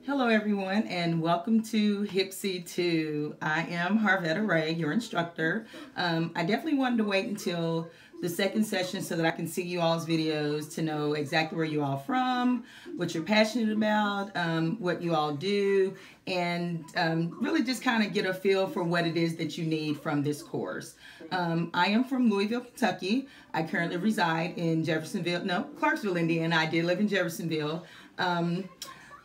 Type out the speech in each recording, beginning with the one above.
Hello everyone and welcome to HBSW. I am Harvetta Ray, your instructor. I definitely wanted to wait until the second session so that I can see you all's videos to know exactly where you all from, what you're passionate about, what you all do, and really just kind of get a feel for what it is that you need from this course. I am from Louisville, Kentucky. I currently reside in Clarksville, Indiana. I did live in Jeffersonville.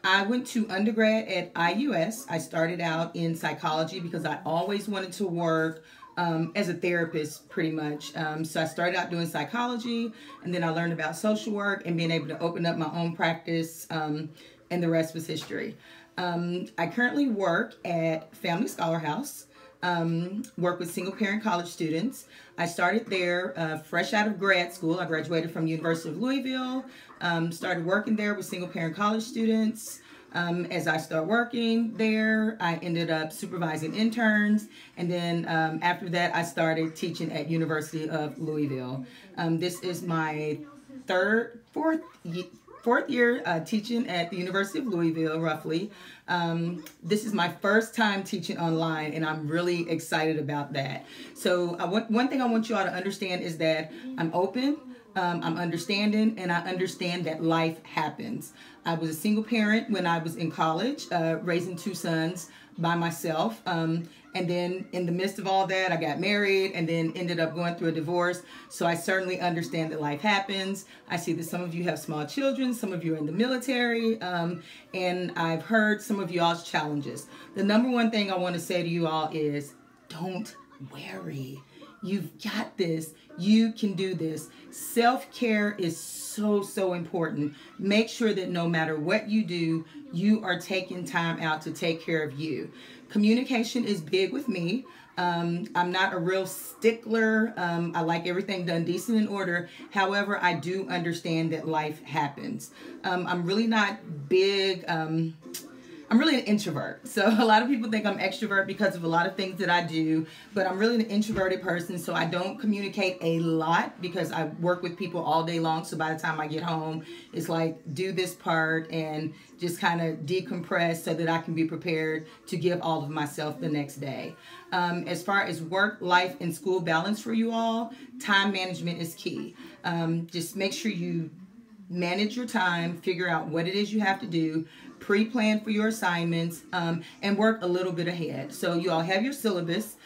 I went to undergrad at IUS. I started out in psychology because I always wanted to work as a therapist pretty much. So I started out doing psychology, and then I learned about social work and being able to open up my own practice, and the rest was history. I currently work at Family Scholar House, work with single parent college students. I started there fresh out of grad school. I graduated from University of Louisville, started working there with single parent college students. As I started working there, I ended up supervising interns, and then after that I started teaching at University of Louisville. This is my fourth year teaching at the University of Louisville, roughly. This is my first time teaching online, and I'm really excited about that. So one thing I want you all to understand is that I'm open, I'm understanding, and I understand that life happens. I was a single parent when I was in college, raising two sons by myself. And then in the midst of all that, I got married and then ended up going through a divorce. So I certainly understand that life happens. I see that some of you have small children, some of you are in the military, and I've heard some of y'all's challenges. The number one thing I want to say to you all is don't worry. You've got this. You can do this. Self-care is so important. Make sure that no matter what you do, you are taking time out to take care of you. Communication is big with me. I'm not a real stickler. I like everything done decent and order. However, I do understand that life happens. I'm really not big. I'm really an introvert. So a lot of people think I'm extrovert because of a lot of things that I do, but I'm really an introverted person. So I don't communicate a lot because I work with people all day long. So by the time I get home, it's like do this part and just kind of decompress so that I can be prepared to give all of myself the next day. As far as work, life, and school balance for you all, time management is key. Just make sure you manage your time, figure out what it is you have to do, pre-plan for your assignments, and work a little bit ahead. So you all have your syllabus.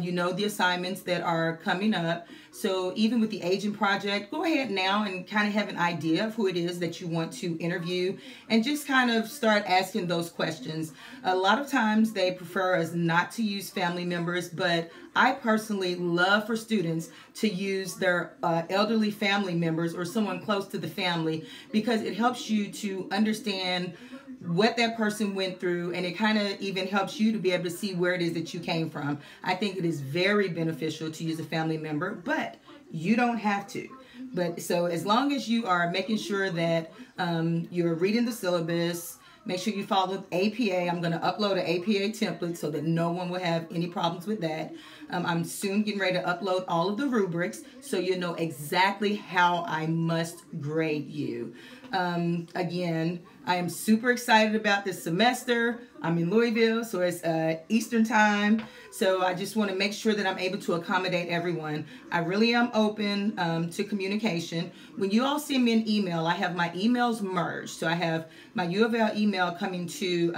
You know the assignments that are coming up. So even with the agent project, go ahead now and kind of have an idea of who it is that you want to interview and just kind of start asking those questions. A lot of times they prefer us not to use family members, but I personally love for students to use their elderly family members or someone close to the family because it helps you to understand what that person went through, and it kind of even helps you to be able to see where it is that you came from. I think it is very beneficial to use a family member, but you don't have to. But so as long as you are making sure that you're reading the syllabus, make sure you follow APA. I'm going to upload an APA template so that no one will have any problems with that. I'm soon getting ready to upload all of the rubrics so you know exactly how I must grade you. Again, I am super excited about this semester. I'm in Louisville, so it's Eastern time. So I just want to make sure that I'm able to accommodate everyone. I really am open to communication. When you all send me an email, I have my emails merged. So I have my U of L email coming to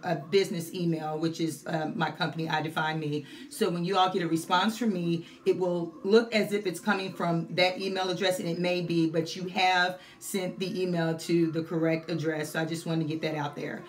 a business email, which is my company, I Define Me. So when you all get a response from me, it will look as if it's coming from that email address, and it may be, but you have sent the email to the correct address. So I just want to get that out there.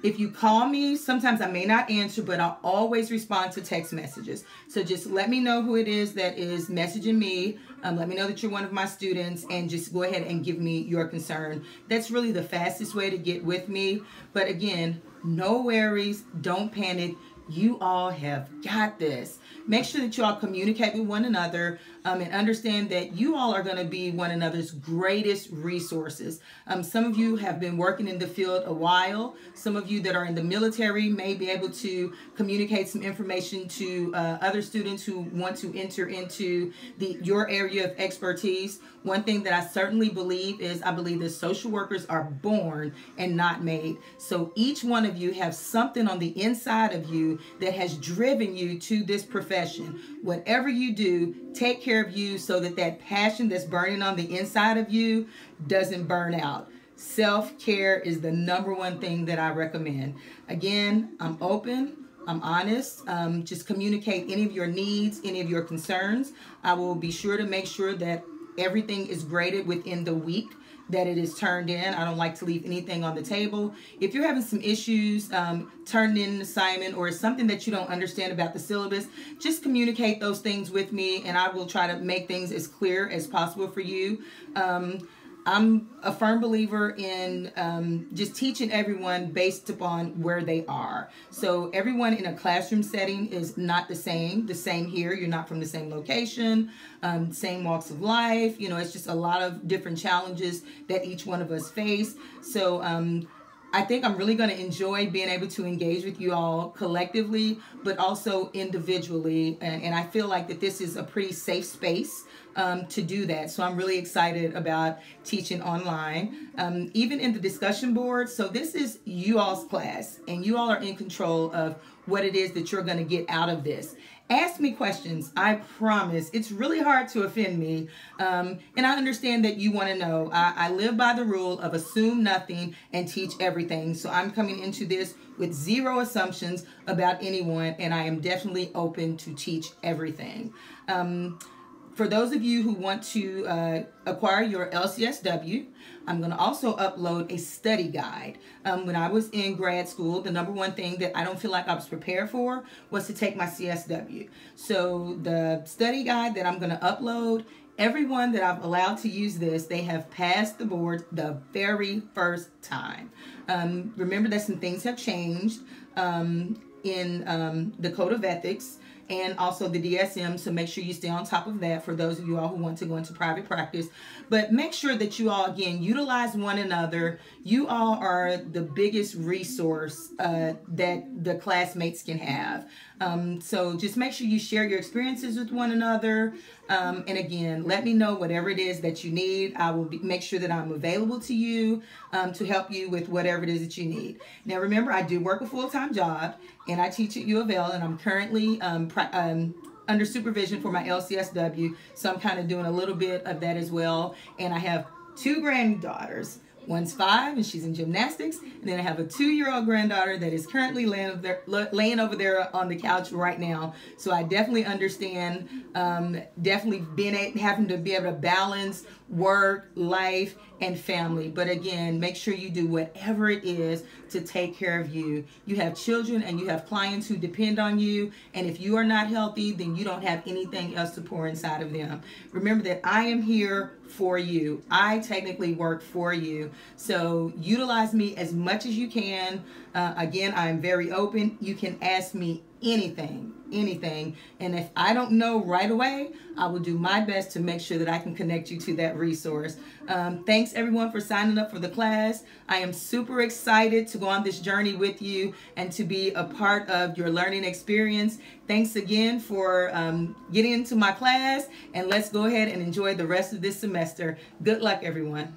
If you call me, sometimes I may not answer, but I'll always respond to text messages. So just let me know who it is that is messaging me. Let me know that you're one of my students, and just go ahead and give me your concern. That's really the fastest way to get with me. But again, no worries, don't panic. You all have got this. Make sure that you all communicate with one another. and understand that you all are going to be one another's greatest resources. Some of you have been working in the field a while. Some of you that are in the military may be able to communicate some information to other students who want to enter into your area of expertise. One thing that I certainly believe is I believe that social workers are born and not made. So each one of you have something on the inside of you that has driven you to this profession. Whatever you do, take care of you so that that passion that's burning on the inside of you doesn't burn out. Self-care is the #1 thing that I recommend. Again, I'm open. I'm honest. Just communicate any of your needs, any of your concerns. I will be sure to make sure that everything is graded within the week that it is turned in. I don't like to leave anything on the table. If you're having some issues turning in an assignment, or it's something that you don't understand about the syllabus, just communicate those things with me and I will try to make things as clear as possible for you. I'm a firm believer in just teaching everyone based upon where they are. So everyone in a classroom setting is not the same. The same here. You're not from the same location, same walks of life. You know, it's just a lot of different challenges that each one of us face. So I think I'm really going to enjoy being able to engage with you all collectively, but also individually. And I feel like that this is a pretty safe space to do that. So I'm really excited about teaching online, even in the discussion board. So this is you all's class and you all are in control of what it is that you're going to get out of this. Ask me questions. I promise. It's really hard to offend me. And I understand that you want to know. I live by the rule of assume nothing and teach everything. So I'm coming into this with zero assumptions about anyone, and I am definitely open to teach everything. For those of you who want to acquire your LCSW, I'm going to also upload a study guide. When I was in grad school, the #1 thing that I don't feel like I was prepared for was to take my CSW. So the study guide that I'm going to upload, everyone that I've allowed to use this, they have passed the board the very first time. Remember that some things have changed in the Code of Ethics and also the DSM, so make sure you stay on top of that for those of you all who want to go into private practice. But make sure that you all, again, utilize one another. You all are the biggest resource that the classmates can have. So just make sure you share your experiences with one another. And again, let me know whatever it is that you need. I will make sure that I'm available to you to help you with whatever it is that you need. Now, remember, I do work a full-time job, and I teach at U of L, and I'm currently under supervision for my LCSW, so I'm kind of doing a little bit of that as well. And I have 2 granddaughters. One's 5 and she's in gymnastics, and then I have a 2-year-old granddaughter that is currently laying over there on the couch right now. So I definitely understand, definitely having to be able to balance work, life, and family. But again, make sure you do whatever it is to take care of you. You have children and you have clients who depend on you, and if you are not healthy, then you don't have anything else to pour inside of them. Remember that I am here for you. I technically work for you. So utilize me as much as you can. Again, I'm very open. You can ask me anything. And if I don't know right away, I will do my best to make sure that I can connect you to that resource. Thanks everyone for signing up for the class. I am super excited to go on this journey with you and to be a part of your learning experience. Thanks again for getting into my class, and let's go ahead and enjoy the rest of this semester. Good luck, everyone.